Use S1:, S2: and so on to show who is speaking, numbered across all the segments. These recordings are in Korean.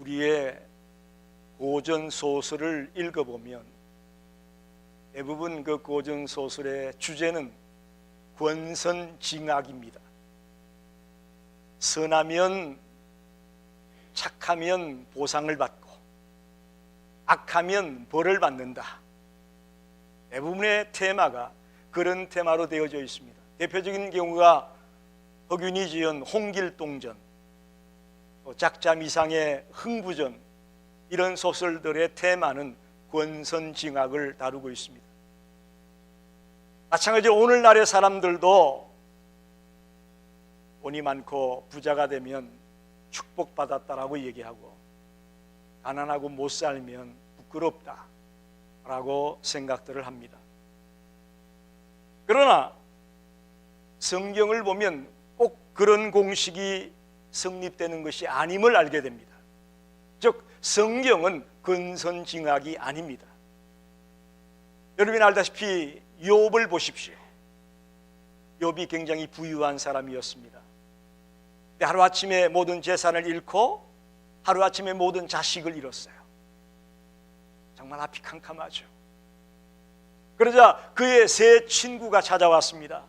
S1: 우리의 고전 소설을 읽어보면 대부분 그 고전 소설의 주제는 권선징악입니다. 선하면, 착하면 보상을 받고 악하면 벌을 받는다. 대부분의 테마가 그런 테마로 되어져 있습니다. 대표적인 경우가 허균이 지은 홍길동전, 작자미상의 흥부전, 이런 소설들의 테마는 권선징악을 다루고 있습니다. 마찬가지로 오늘날의 사람들도 돈이 많고 부자가 되면 축복받았다라고 얘기하고 가난하고 못 살면 부끄럽다라고 생각들을 합니다. 그러나 성경을 보면 꼭 그런 공식이 성립되는 것이 아님을 알게 됩니다. 즉 성경은 권선징악이 아닙니다. 여러분이 알다시피 욥을 보십시오. 욥이 굉장히 부유한 사람이었습니다. 근데 하루아침에 모든 재산을 잃고 하루아침에 모든 자식을 잃었어요. 정말 앞이 캄캄하죠. 그러자 그의 세 친구가 찾아왔습니다.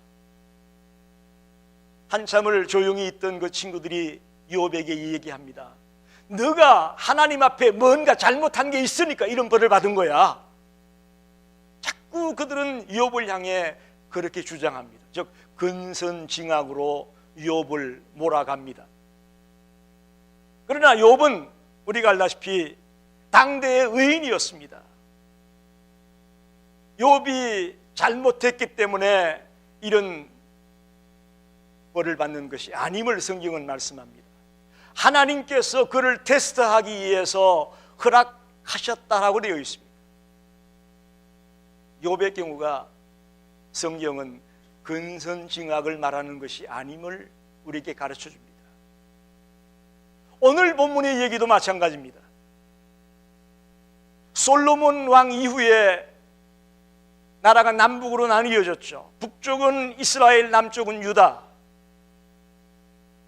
S1: 한참을 조용히 있던 그 친구들이 욥에게 얘기합니다. 너가 하나님 앞에 뭔가 잘못한 게 있으니까 이런 벌을 받은 거야. 자꾸 그들은 욥을 향해 그렇게 주장합니다. 즉 권선징악으로 욥을 몰아갑니다. 그러나 욥은 우리가 알다시피 당대의 의인이었습니다. 욥이 잘못했기 때문에 이런 벌을 받는 것이 아님을 성경은 말씀합니다. 하나님께서 그를 테스트하기 위해서 허락하셨다라고 되어 있습니다. 욥의 경우가 성경은 권선징악을 말하는 것이 아님을 우리에게 가르쳐 줍니다. 오늘 본문의 얘기도 마찬가지입니다. 솔로몬 왕 이후에 나라가 남북으로 나뉘어졌죠. 북쪽은 이스라엘, 남쪽은 유다.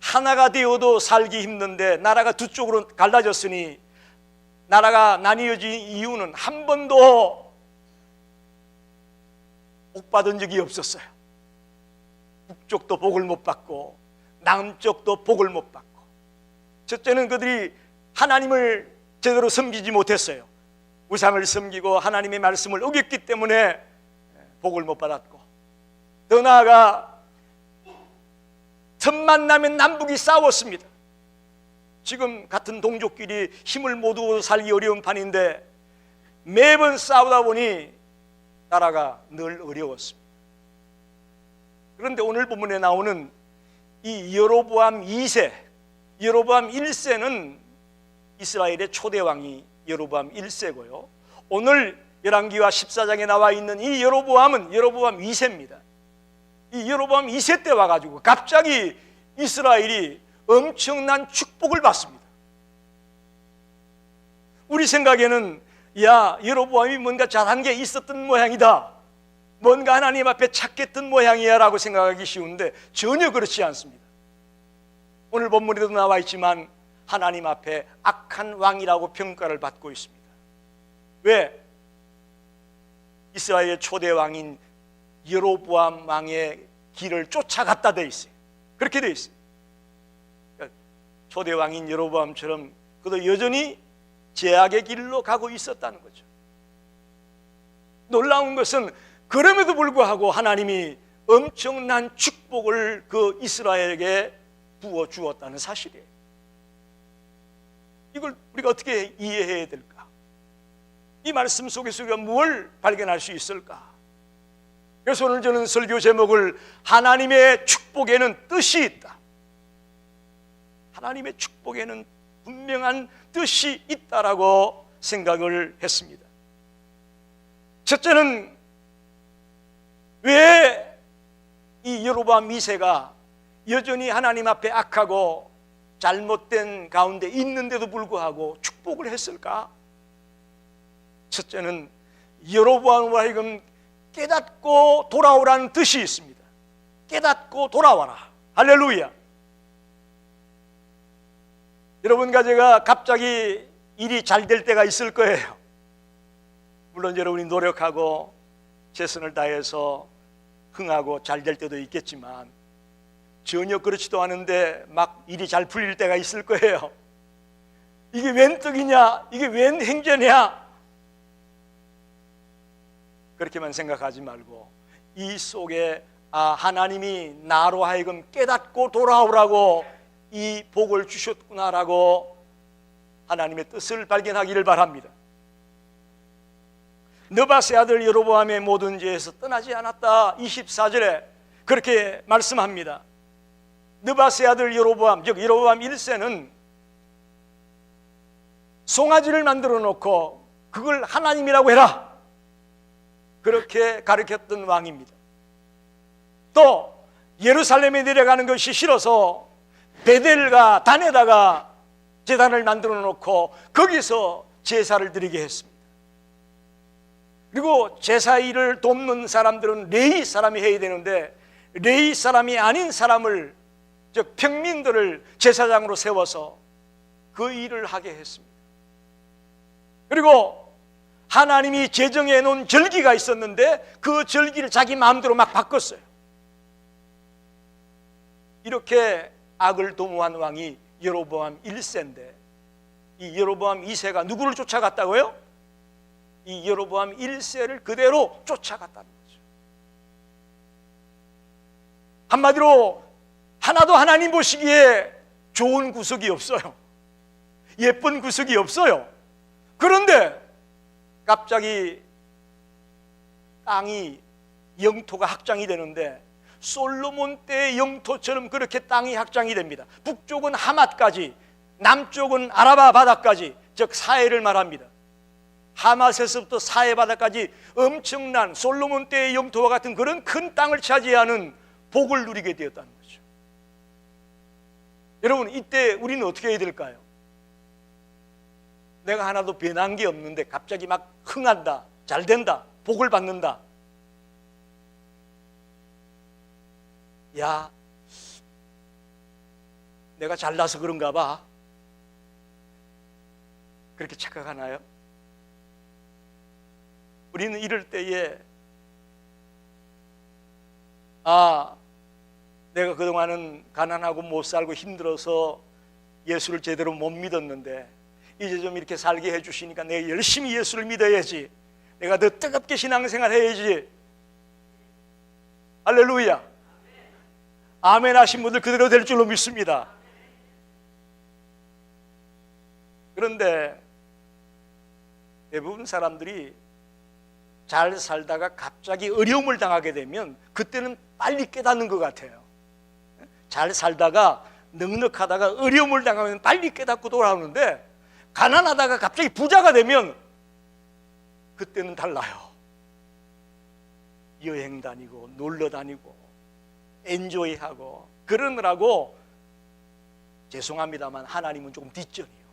S1: 하나가 되어도 살기 힘든데 나라가 두 쪽으로 갈라졌으니 나라가 나뉘어진 이유는 한 번도 복 받은 적이 없었어요. 북쪽도 복을 못 받고 남쪽도 복을 못 받고. 첫째는 그들이 하나님을 제대로 섬기지 못했어요. 우상을 섬기고 하나님의 말씀을 어겼기 때문에 복을 못 받았고, 더 나아가 틈만 나면 남북이 싸웠습니다. 지금 같은 동족끼리 힘을 모두 살기 어려운 판인데 매번 싸우다 보니 나라가 늘 어려웠습니다. 그런데 오늘 본문에 나오는 이 여로보암 2세, 여로보암 1세는 이스라엘의 초대왕이 여로보암 1세고요. 오늘 열왕기와 14장에 나와 있는 이 여로보암은 여로보암 2세입니다. 이 여로보암 2세 때 와가지고 갑자기 이스라엘이 엄청난 축복을 받습니다. 우리 생각에는 야, 여로보암이 뭔가 잘한 게 있었던 모양이다, 뭔가 하나님 앞에 착했던 모양이야 라고 생각하기 쉬운데 전혀 그렇지 않습니다. 오늘 본문에도 나와 있지만 하나님 앞에 악한 왕이라고 평가를 받고 있습니다. 왜? 이스라엘의 초대 왕인 여로보암 왕의 길을 쫓아갔다 돼 있어요. 그렇게 돼 있어요. 그러니까 초대 왕인 여로보암처럼 그도 여전히 죄악의 길로 가고 있었다는 거죠. 놀라운 것은 그럼에도 불구하고 하나님이 엄청난 축복을 그 이스라엘에게 부어 주었다는 사실이에요. 이걸 우리가 어떻게 이해해야 될까? 이 말씀 속에서 우리가 뭘 발견할 수 있을까? 그래서 오늘 저는 설교 제목을 하나님의 축복에는 뜻이 있다, 하나님의 축복에는 분명한 뜻이 있다라고 생각을 했습니다. 첫째는 왜 이 여로보암 2세가 여전히 하나님 앞에 악하고 잘못된 가운데 있는데도 불구하고 축복을 했을까? 첫째는 여로보암으로 하여금 깨닫고 돌아오라는 뜻이 있습니다. 깨닫고 돌아와라. 할렐루야. 여러분과 제가 갑자기 일이 잘 될 때가 있을 거예요. 물론 여러분이 노력하고 최선을 다해서 흥하고 잘 될 때도 있겠지만 전혀 그렇지도 않은데 막 일이 잘 풀릴 때가 있을 거예요. 이게 웬 떡이냐, 이게 웬 행전이야, 그렇게만 생각하지 말고 이 속에 하나님이 나로 하여금 깨닫고 돌아오라고 이 복을 주셨구나라고 하나님의 뜻을 발견하기를 바랍니다. 느밧의 아들 여로보암의 모든 죄에서 떠나지 않았다. 24절에 그렇게 말씀합니다. 느밧의 아들 여로보암, 즉 여로보암 1세는 송아지를 만들어 놓고 그걸 하나님이라고 해라, 그렇게 가르쳤던 왕입니다. 또 예루살렘에 내려가는 것이 싫어서 베델과 단에다가 제단을 만들어 놓고 거기서 제사를 드리게 했습니다. 그리고 제사 일을 돕는 사람들은 레위 사람이 해야 되는데 레위 사람이 아닌 사람을, 즉 평민들을 제사장으로 세워서 그 일을 하게 했습니다. 그리고 하나님이 제정해 놓은 절기가 있었는데 그 절기를 자기 마음대로 막 바꿨어요. 이렇게 악을 도모한 왕이 여로보암 1세인데 이 여로보암 2세가 누구를 쫓아갔다고요? 이 여로보암 1세를 그대로 쫓아갔다는 거죠. 한마디로 하나도 하나님 보시기에 좋은 구석이 없어요. 예쁜 구석이 없어요. 그런데 갑자기 땅이, 영토가 확장이 되는데 솔로몬 때의 영토처럼 그렇게 땅이 확장이 됩니다. 북쪽은 하맛까지, 남쪽은 아라바 바다까지, 즉 사해를 말합니다. 하맛에서부터 사해 바다까지 엄청난 솔로몬 때의 영토와 같은 그런 큰 땅을 차지하는 복을 누리게 되었다는 거죠. 여러분, 이때 우리는 어떻게 해야 될까요? 내가 하나도 변한 게 없는데 갑자기 막 흥한다, 잘 된다, 복을 받는다. 야, 내가 잘나서 그런가 봐, 그렇게 착각하나요? 우리는 이럴 때에 내가 그동안은 가난하고 못 살고 힘들어서 예수를 제대로 못 믿었는데 이제 좀 이렇게 살게 해주시니까 내가 열심히 예수를 믿어야지, 내가 더 뜨겁게 신앙생활 해야지. 할렐루야. 아멘 하신 분들 그대로 될 줄로 믿습니다. 그런데 대부분 사람들이 잘 살다가 갑자기 어려움을 당하게 되면 그때는 빨리 깨닫는 것 같아요. 잘 살다가 넉넉하다가 어려움을 당하면 빨리 깨닫고 돌아오는데 가난하다가 갑자기 부자가 되면 그때는 달라요. 여행 다니고 놀러 다니고 엔조이하고 그러느라고 죄송합니다만 하나님은 조금 뒷전이에요.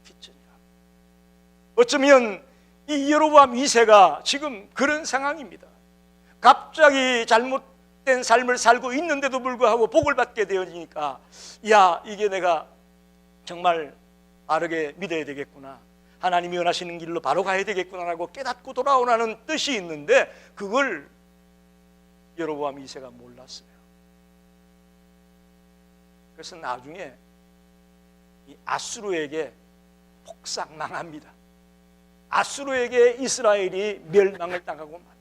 S1: 뒷전이라. 어쩌면 이 여로보암 2세가 지금 그런 상황입니다. 갑자기 잘못된 삶을 살고 있는데도 불구하고 복을 받게 되어지니까 야, 이게 내가 정말 바르게 믿어야 되겠구나, 하나님이 원하시는 길로 바로 가야 되겠구나라고 깨닫고 돌아오라는 뜻이 있는데 그걸 여로보암 2세가 몰랐어요. 그래서 나중에 이 아수르에게 폭삭 망합니다. 아수르에게 이스라엘이 멸망을 당하고 맙니다.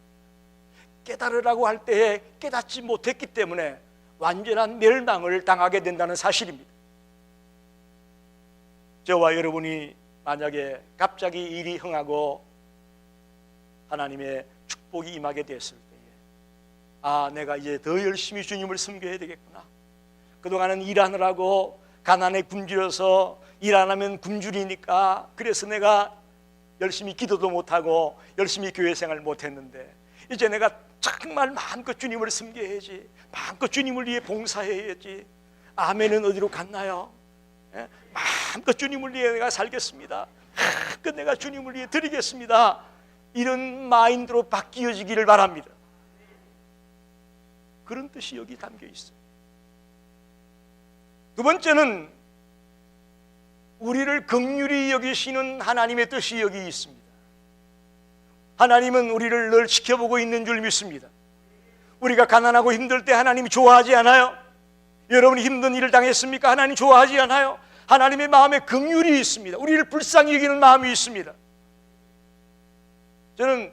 S1: 깨달으라고 할 때에 깨닫지 못했기 때문에 완전한 멸망을 당하게 된다는 사실입니다. 저와 여러분이 만약에 갑자기 일이 흥하고 하나님의 축복이 임하게 됐을 때에 내가 이제 더 열심히 주님을 섬겨야 되겠구나, 그동안은 일하느라고 가난에 굶주려서 일 안 하면 굶주리니까 그래서 내가 열심히 기도도 못하고 열심히 교회 생활 못했는데 이제 내가 정말 마음껏 주님을 섬겨야지, 마음껏 주님을 위해 봉사해야지. 아멘은 어디로 갔나요? 마음껏 주님을 위해 내가 살겠습니다, 마음껏 내가 주님을 위해 드리겠습니다, 이런 마인드로 바뀌어지기를 바랍니다. 그런 뜻이 여기 담겨 있어요. 두 번째는 우리를 긍휼히 여기시는 하나님의 뜻이 여기 있습니다. 하나님은 우리를 늘 지켜보고 있는 줄 믿습니다. 우리가 가난하고 힘들 때 하나님이 좋아하지 않아요? 여러분이 힘든 일을 당했습니까? 하나님 좋아하지 않아요? 하나님의 마음에 긍휼이 있습니다. 우리를 불쌍히 여기는 마음이 있습니다. 저는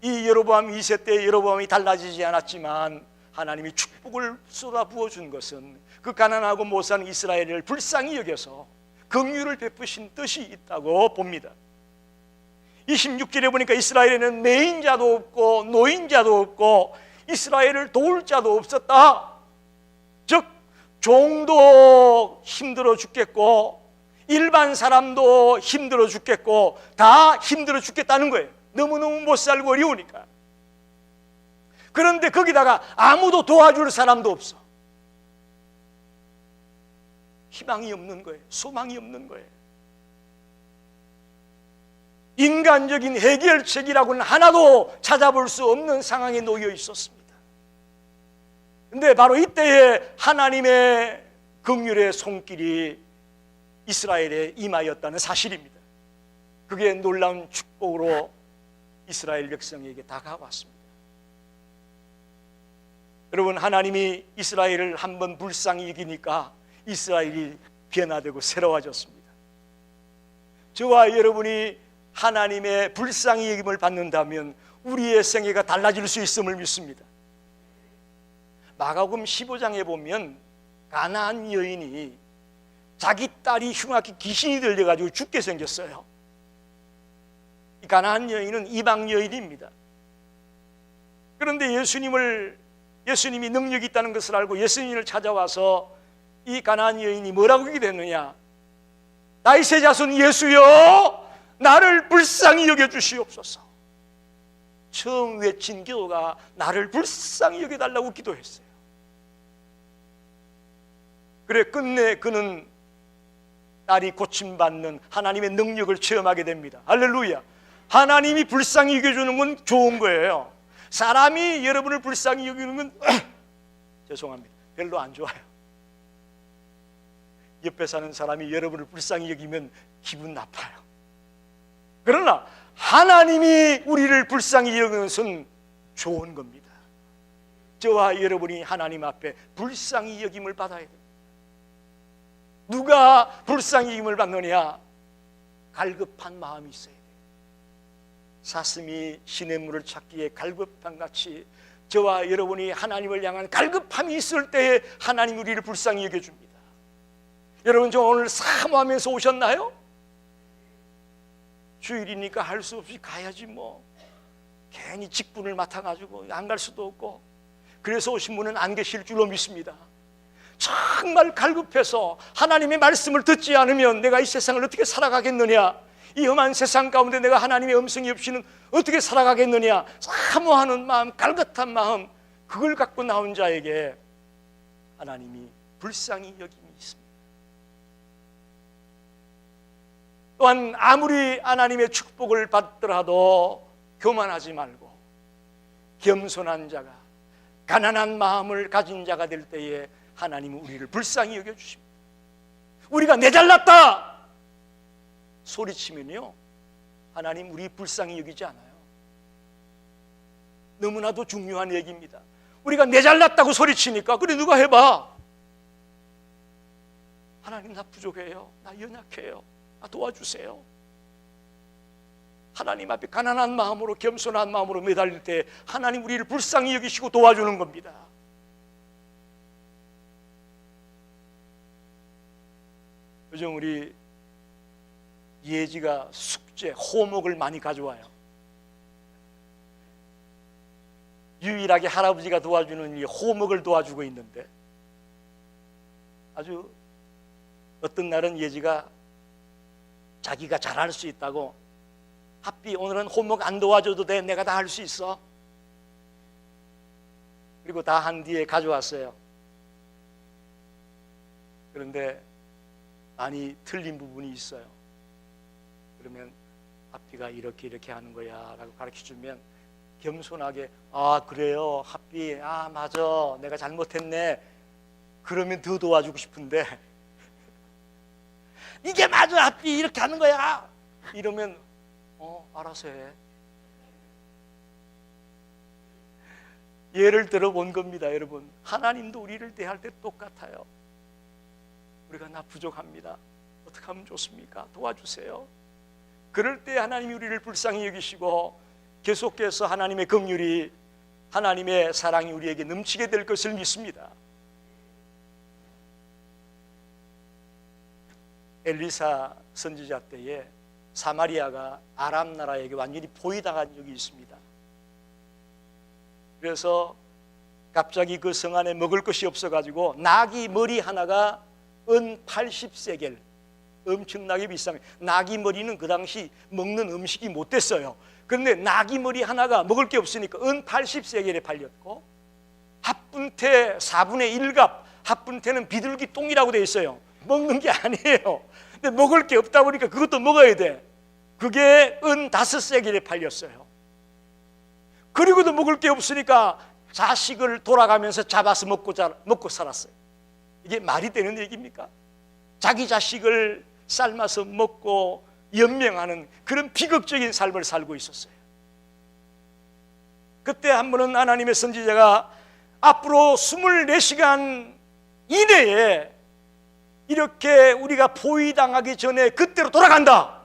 S1: 이 여로보암 2세 때 여로보암이 달라지지 않았지만 하나님이 축복을 쏟아부어 준 것은 그 가난하고 못 사는 이스라엘을 불쌍히 여겨서 긍휼을 베푸신 뜻이 있다고 봅니다. 26절에 보니까 이스라엘에는 매인자도 없고 노인자도 없고 이스라엘을 도울 자도 없었다. 즉 종도 힘들어 죽겠고 일반 사람도 힘들어 죽겠고 다 힘들어 죽겠다는 거예요. 너무너무 못 살고 어려우니까. 그런데 거기다가 아무도 도와줄 사람도 없어. 희망이 없는 거예요. 소망이 없는 거예요. 인간적인 해결책이라고는 하나도 찾아볼 수 없는 상황에 놓여 있었습니다. 그런데 바로 이때에 하나님의 긍휼의 손길이 이스라엘에 임하였다는 사실입니다. 그게 놀라운 축복으로 이스라엘 백성에게 다가왔습니다. 여러분, 하나님이 이스라엘을 한번 불쌍히 여기니까 이스라엘이 변화되고 새로워졌습니다. 저와 여러분이 하나님의 불쌍히 여김을 받는다면 우리의 생애가 달라질 수 있음을 믿습니다. 마가복음 15장에 보면 가나안 여인이 자기 딸이 흉악히 귀신이 들려가지고 죽게 생겼어요. 이 가나안 여인은 이방 여인입니다. 그런데 예수님이 능력이 있다는 것을 알고 예수님을 찾아와서 이 가나안 여인이 뭐라고 하게 됐느냐? 다윗의 자손 예수여, 나를 불쌍히 여겨주시옵소서. 처음 외친 기도가 나를 불쌍히 여겨달라고 기도했어요. 그래 끝내 그는 딸이 고침받는 하나님의 능력을 체험하게 됩니다. 할렐루야. 하나님이 불쌍히 여겨주는 건 좋은 거예요. 사람이 여러분을 불쌍히 여기는 건 죄송합니다, 별로 안 좋아요. 옆에 사는 사람이 여러분을 불쌍히 여기면 기분 나빠요. 그러나 하나님이 우리를 불쌍히 여기는 것은 좋은 겁니다. 저와 여러분이 하나님 앞에 불쌍히 여김을 받아야 됩니다. 누가 불쌍히 여김을 받느냐? 갈급한 마음이 있어야 돼요. 사슴이 시냇물을 찾기에 갈급한 같이 저와 여러분이 하나님을 향한 갈급함이 있을 때에 하나님 우리를 불쌍히 여겨줍니다. 여러분, 저 오늘 사모하면서 오셨나요? 주일이니까 할 수 없이 가야지 뭐. 괜히 직분을 맡아가지고 안 갈 수도 없고. 그래서 오신 분은 안 계실 줄로 믿습니다. 정말 갈급해서 하나님의 말씀을 듣지 않으면 내가 이 세상을 어떻게 살아가겠느냐, 이 험한 세상 가운데 내가 하나님의 음성이 없이는 어떻게 살아가겠느냐, 사모하는 마음, 갈급한 마음, 그걸 갖고 나온 자에게 하나님이 불쌍히 여김이 있습니다. 또한 아무리 하나님의 축복을 받더라도 교만하지 말고 겸손한 자가, 가난한 마음을 가진 자가 될 때에 하나님은 우리를 불쌍히 여겨주십니다. 우리가 내 잘났다 소리치면요, 하나님 우리 불쌍히 여기지 않아요. 너무나도 중요한 얘기입니다. 우리가 내 잘났다고 소리치니까, 그래 누가 해봐. 하나님 나 부족해요, 나 연약해요, 나 도와주세요. 하나님 앞에 가난한 마음으로, 겸손한 마음으로 매달릴 때 하나님 우리를 불쌍히 여기시고 도와주는 겁니다. 요즘 우리 예지가 숙제, 호목을 많이 가져와요. 유일하게 할아버지가 도와주는 이 호목을 도와주고 있는데, 아주 어떤 날은 예지가 자기가 잘할 수 있다고, 하삐 오늘은 호목 안 도와줘도 돼, 내가 다 할 수 있어. 그리고 다 한 뒤에 가져왔어요. 그런데 많이 틀린 부분이 있어요. 그러면 하삐가 이렇게 하는 거야 라고 가르쳐주면 겸손하게, 아 그래요 하삐, 아 맞아 내가 잘못했네, 그러면 더 도와주고 싶은데 이게 맞아, 앞이 이렇게 하는 거야. 이러면 알아서 해. 예를 들어 본 겁니다. 여러분, 하나님도 우리를 대할 때 똑같아요. 우리가 나 부족합니다. 어떻게 하면 좋습니까? 도와주세요. 그럴 때 하나님이 우리를 불쌍히 여기시고 계속해서 하나님의 긍휼이, 하나님의 사랑이 우리에게 넘치게 될 것을 믿습니다. 엘리사 선지자 때에 사마리아가 아람 나라에게 완전히 포위당한 적이 있습니다. 그래서 갑자기 그 성 안에 먹을 것이 없어가지고 나귀 머리 하나가 은 80세겔, 엄청나게 비쌉니다. 나귀 머리는 그 당시 먹는 음식이 못 됐어요. 그런데 나귀 머리 하나가 먹을 게 없으니까 은 80세겔에 팔렸고, 합분태 4분의 1갑, 합분태는 비둘기 똥이라고 되어 있어요. 먹는 게 아니에요. 근데 먹을 게 없다 보니까 그것도 먹어야 돼. 그게 은 5세겔에 팔렸어요. 그리고도 먹을 게 없으니까 자식을 돌아가면서 잡아서 먹고 살았어요. 이게 말이 되는 얘기입니까? 자기 자식을 삶아서 먹고 연명하는 그런 비극적인 삶을 살고 있었어요. 그때 한 번은 하나님의 선지자가 앞으로 24시간 이내에 이렇게 우리가 포위당하기 전에 그때로 돌아간다,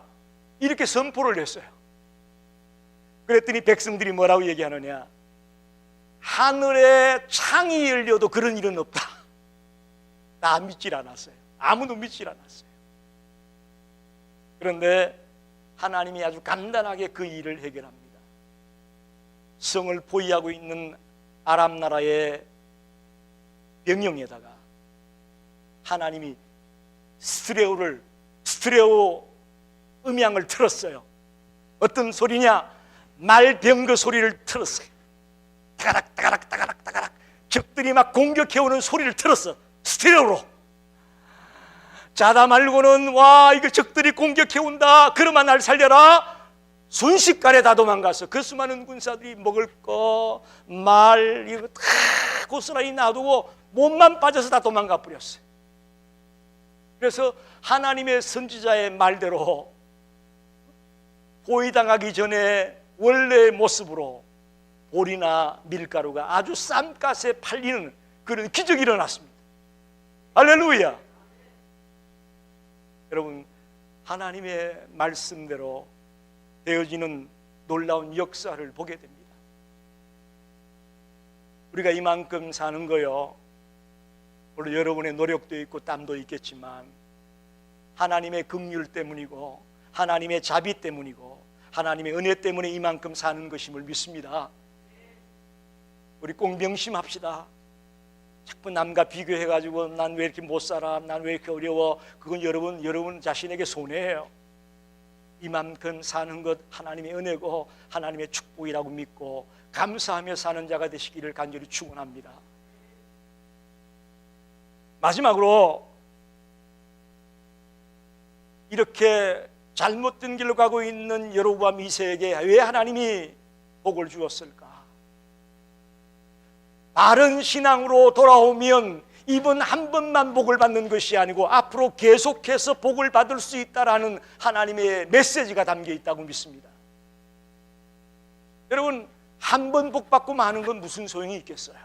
S1: 이렇게 선포를 했어요. 그랬더니 백성들이 뭐라고 얘기하느냐? 하늘에 창이 열려도 그런 일은 없다. 나 믿질 않았어요. 아무도 믿질 않았어요. 그런데 하나님이 아주 간단하게 그 일을 해결합니다. 성을 포위하고 있는 아람 나라의 명령에다가 하나님이 스테레오 음향을 틀었어요. 어떤 소리냐? 말병거 소리를 틀었어요. 따가락 따가락 따가락 따가락, 적들이 막 공격해오는 소리를 틀었어. 스테레오로. 자다 말고는 와, 이거 적들이 공격해온다, 그러면 날 살려라, 순식간에 다 도망갔어. 그 수많은 군사들이 먹을 거, 말 이거 다 고스란히 놔두고 몸만 빠져서 다 도망가 버렸어요. 그래서 하나님의 선지자의 말대로 포위당하기 전에 원래의 모습으로 보리나 밀가루가 아주 싼 값에 팔리는 그런 기적이 일어났습니다. 할렐루야. 여러분, 하나님의 말씀대로 되어지는 놀라운 역사를 보게 됩니다. 우리가 이만큼 사는 거요, 물론 여러분의 노력도 있고 땀도 있겠지만 하나님의 긍휼 때문이고 하나님의 자비 때문이고 하나님의 은혜 때문에 이만큼 사는 것임을 믿습니다. 우리 꼭 명심합시다. 자꾸 남과 비교해가지고 난 왜 이렇게 못 살아, 난 왜 이렇게 어려워, 그건 여러분 자신에게 손해예요. 이만큼 사는 것 하나님의 은혜고 하나님의 축복이라고 믿고 감사하며 사는 자가 되시기를 간절히 축원합니다. 마지막으로, 이렇게 잘못된 길로 가고 있는 여로보암 2세에게 왜 하나님이 복을 주었을까? 바른 신앙으로 돌아오면 이번 한 번만 복을 받는 것이 아니고 앞으로 계속해서 복을 받을 수 있다라는 하나님의 메시지가 담겨 있다고 믿습니다. 여러분, 한 번 복 받고 마는 건 무슨 소용이 있겠어요?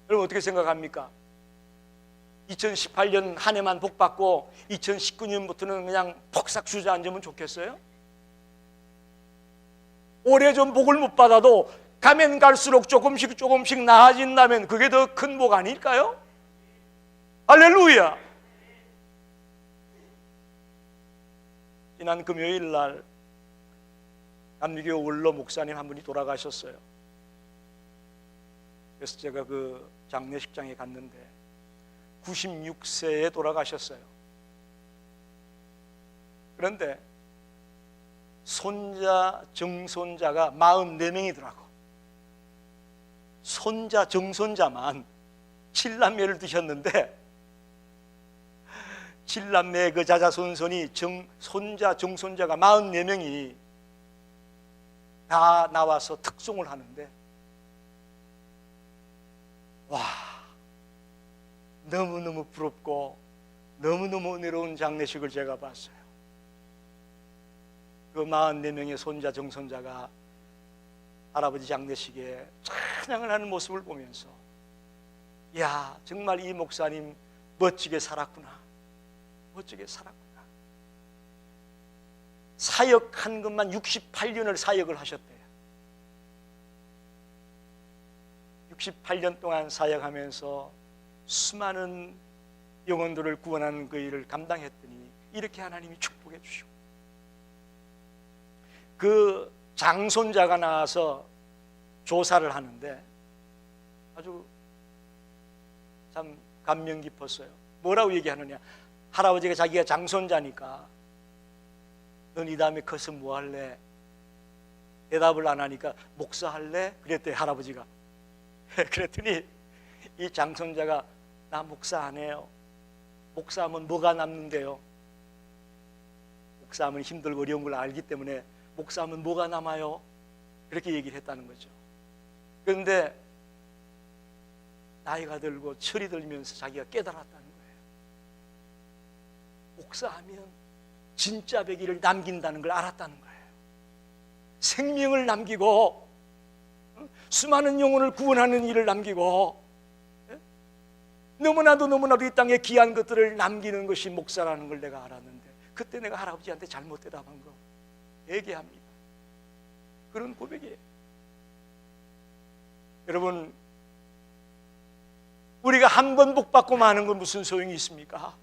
S1: 여러분 어떻게 생각합니까? 2018년 한 해만 복 받고 2019년부터는 그냥 폭삭 주저앉으면 좋겠어요? 올해 좀 복을 못 받아도 가면 갈수록 조금씩 나아진다면 그게 더 큰 복 아닐까요? 할렐루야. 지난 금요일 날 감리교 원로 목사님 한 분이 돌아가셨어요. 그래서 제가 그 장례식장에 갔는데 96세에 돌아가셨어요. 그런데 손자, 정손자가 44명이더라고. 손자, 정손자만 7남매를 두셨는데 7남매의 그 자자손손이 손자, 정손자가 44명이 다 나와서 특송을 하는데, 와, 너무너무 부럽고 너무너무 은혜로운 장례식을 제가 봤어요. 그 44명의 손자 정손자가 할아버지 장례식에 찬양을 하는 모습을 보면서 야, 정말 이 목사님 멋지게 살았구나, 멋지게 살았구나. 사역한 것만 68년을 사역을 하셨대요. 68년 동안 사역하면서 수많은 영혼들을 구원하는 그 일을 감당했더니 이렇게 하나님이 축복해 주시고, 그 장손자가 나와서 조사를 하는데 아주 참 감명 깊었어요. 뭐라고 얘기하느냐, 할아버지가 자기가 장손자니까 넌 이 다음에 커서 뭐 할래? 대답을 안 하니까 목사 할래? 그랬대 할아버지가. 그랬더니 이 장손자가 나 목사 안 해요. 목사하면 뭐가 남는데요? 목사하면 힘들고 어려운 걸 알기 때문에 목사하면 뭐가 남아요? 그렇게 얘기를 했다는 거죠. 그런데 나이가 들고 철이 들면서 자기가 깨달았다는 거예요. 목사하면 진짜 배기를 남긴다는 걸 알았다는 거예요. 생명을 남기고 수많은 영혼을 구원하는 일을 남기고 너무나도 이 땅에 귀한 것들을 남기는 것이 목사라는 걸 내가 알았는데, 그때 내가 할아버지한테 잘못 대답한 거 회개합니다. 그런 고백이에요. 여러분, 우리가 한 번 복 받고 마는 건 무슨 소용이 있습니까?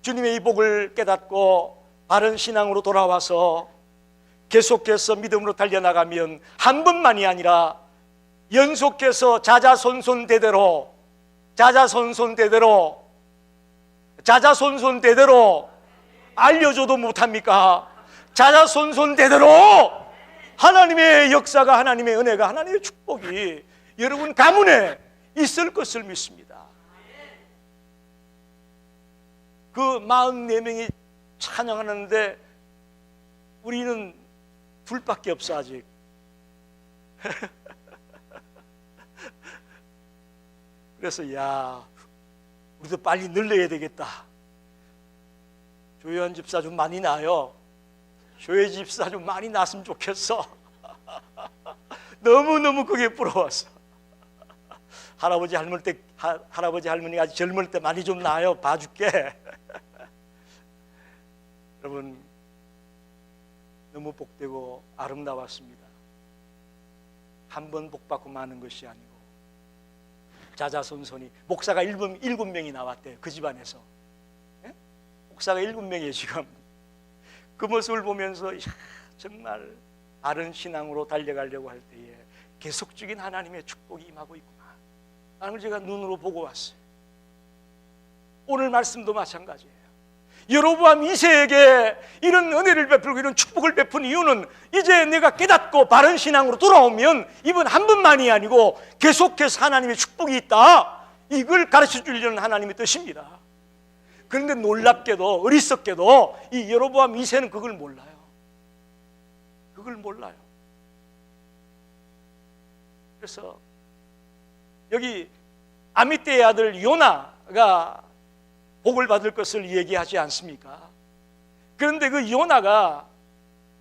S1: 주님의 이 복을 깨닫고 바른 신앙으로 돌아와서 계속해서 믿음으로 달려나가면 한 번만이 아니라 연속해서 자자손손대대로 알려줘도 못합니까? 자자손손대대로 하나님의 역사가, 하나님의 은혜가, 하나님의 축복이 여러분 가문에 있을 것을 믿습니다. 그 44명이 찬양하는데 우리는 둘밖에 없어 아직. 그래서 야, 우리도 빨리 늘려야 되겠다. 조혜원 집사 좀 많이 나요. 조혜 집사 좀 많이 났으면 좋겠어. 너무너무 그게 부러웠어. 할아버지 할머니가 아직 젊을 때 많이 좀 나요. 봐줄게. 여러분, 너무 복되고 아름다웠습니다. 한 번 복받고 마는 것이 아니고 자자손손이, 목사가 7명이 나왔대요. 그 집안에서. 예? 목사가 7명이에요 지금. 그 모습을 보면서 야, 정말 바른 신앙으로 달려가려고 할 때에 계속적인 하나님의 축복이 임하고 있구나 라는 걸 제가 눈으로 보고 왔어요. 오늘 말씀도 마찬가지예요. 여로보암 2세에게 이런 은혜를 베풀고 이런 축복을 베푼 이유는 이제 내가 깨닫고 바른 신앙으로 돌아오면 이번 한 번만이 아니고 계속해서 하나님의 축복이 있다, 이걸 가르쳐 주려는 하나님의 뜻입니다. 그런데 놀랍게도 어리석게도 이 여로보암 2세는 그걸 몰라요. 그걸 몰라요. 그래서 여기 아미떼의 아들 요나가 복을 받을 것을 얘기하지 않습니까? 그런데 그 요나가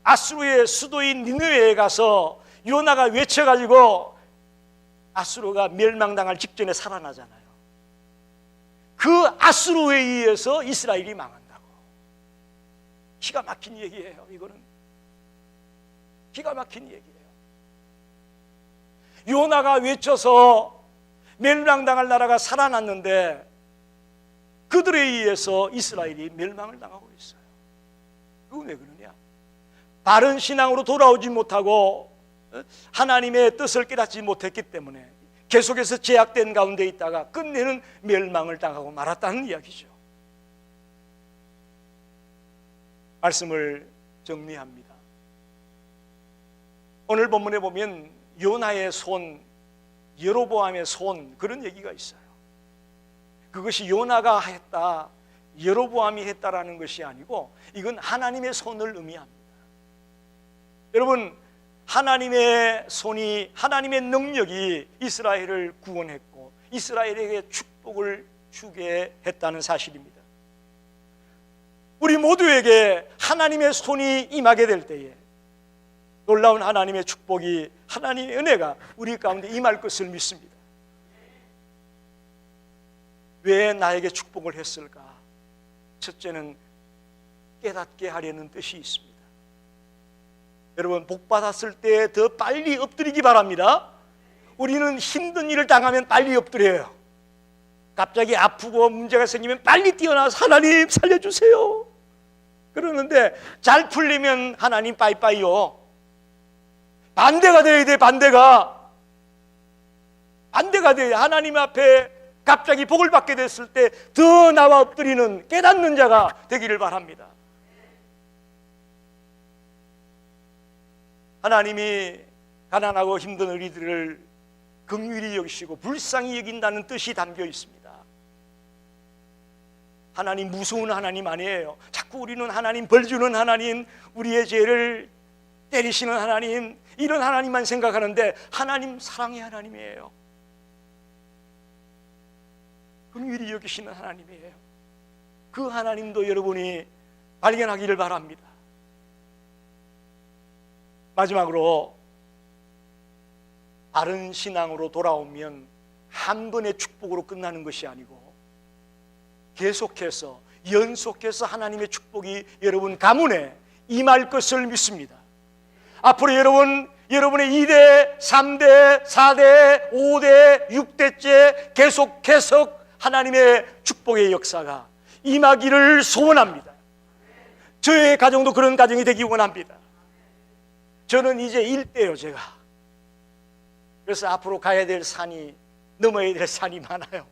S1: 아수르의 수도인 니느웨에 가서 요나가 외쳐가지고 아수르가 멸망당할 직전에 살아나잖아요. 그 아수르에 의해서 이스라엘이 망한다고. 기가 막힌 얘기예요. 이거는 기가 막힌 얘기예요. 요나가 외쳐서 멸망당할 나라가 살아났는데 그들에 의해서 이스라엘이 멸망을 당하고 있어요. 그건 왜 그러냐? 바른 신앙으로 돌아오지 못하고 하나님의 뜻을 깨닫지 못했기 때문에 계속해서 제약된 가운데 있다가 끝내는 멸망을 당하고 말았다는 이야기죠. 말씀을 정리합니다. 오늘 본문에 보면 요나의 손, 여로보암의 손, 그런 얘기가 있어요. 그것이 요나가 했다, 여로보암이 했다라는 것이 아니고 이건 하나님의 손을 의미합니다. 여러분, 하나님의 손이, 하나님의 능력이 이스라엘을 구원했고 이스라엘에게 축복을 주게 했다는 사실입니다. 우리 모두에게 하나님의 손이 임하게 될 때에 놀라운 하나님의 축복이, 하나님의 은혜가 우리 가운데 임할 것을 믿습니다. 왜 나에게 축복을 했을까? 첫째는 깨닫게 하려는 뜻이 있습니다. 여러분, 복 받았을 때 더 빨리 엎드리기 바랍니다. 우리는 힘든 일을 당하면 빨리 엎드려요. 갑자기 아프고 문제가 생기면 빨리 뛰어나서 하나님 살려주세요 그러는데, 잘 풀리면 하나님 빠이빠이요. 반대가 돼야 돼. 반대가 돼야, 하나님 앞에 갑자기 복을 받게 됐을 때 더 나와 엎드리는 깨닫는 자가 되기를 바랍니다. 하나님이 가난하고 힘든 우리들을 긍휼히 여기시고 불쌍히 여긴다는 뜻이 담겨 있습니다. 하나님 무서운 하나님 아니에요. 자꾸 우리는 하나님 벌 주는 하나님, 우리의 죄를 때리시는 하나님, 이런 하나님만 생각하는데 하나님 사랑의 하나님이에요. 긍휼히 여기시는 하나님이에요. 그 하나님도 여러분이 발견하기를 바랍니다. 마지막으로, 바른 신앙으로 돌아오면 한 번의 축복으로 끝나는 것이 아니고 계속해서 연속해서 하나님의 축복이 여러분 가문에 임할 것을 믿습니다. 앞으로 여러분의 2대, 3대, 4대, 5대, 6대째 계속 하나님의 축복의 역사가 임하기를 소원합니다. 저의 가정도 그런 가정이 되기 원합니다. 저는 이제 1대요, 제가. 그래서 앞으로 가야 될 산이, 넘어야 될 산이 많아요.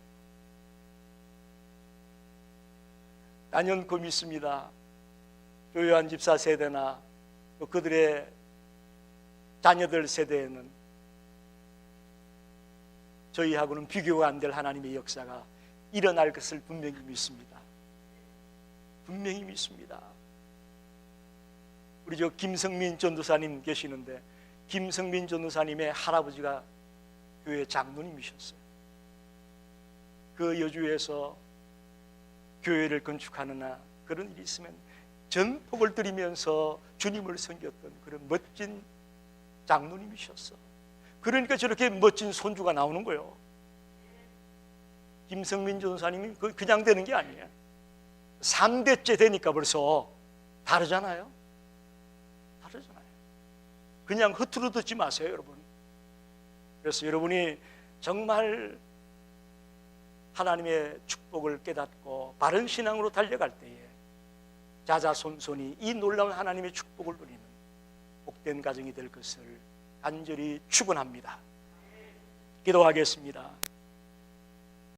S1: 단연코 믿습니다. 조요한 집사 세대나 또 그들의 자녀들 세대에는 저희하고는 비교가 안 될 하나님의 역사가 일어날 것을 분명히 믿습니다. 분명히 믿습니다. 우리 저 김성민 전도사님 계시는데, 김성민 전도사님의 할아버지가 교회 장로님이셨어요. 그 여주에서 교회를 건축하느나 그런 일이 있으면 전폭을 들이면서 주님을 섬겼던 그런 멋진 장로님이셨어. 그러니까 저렇게 멋진 손주가 나오는 거예요. 김성민 전도사님이 그냥 되는 게 아니에요. 3대째 되니까 벌써 다르잖아요. 그냥 허투루 듣지 마세요, 여러분. 그래서 여러분이 정말 하나님의 축복을 깨닫고 바른 신앙으로 달려갈 때에 자자손손이 이 놀라운 하나님의 축복을 누리는 복된 가정이 될 것을 간절히 축원합니다. 기도하겠습니다.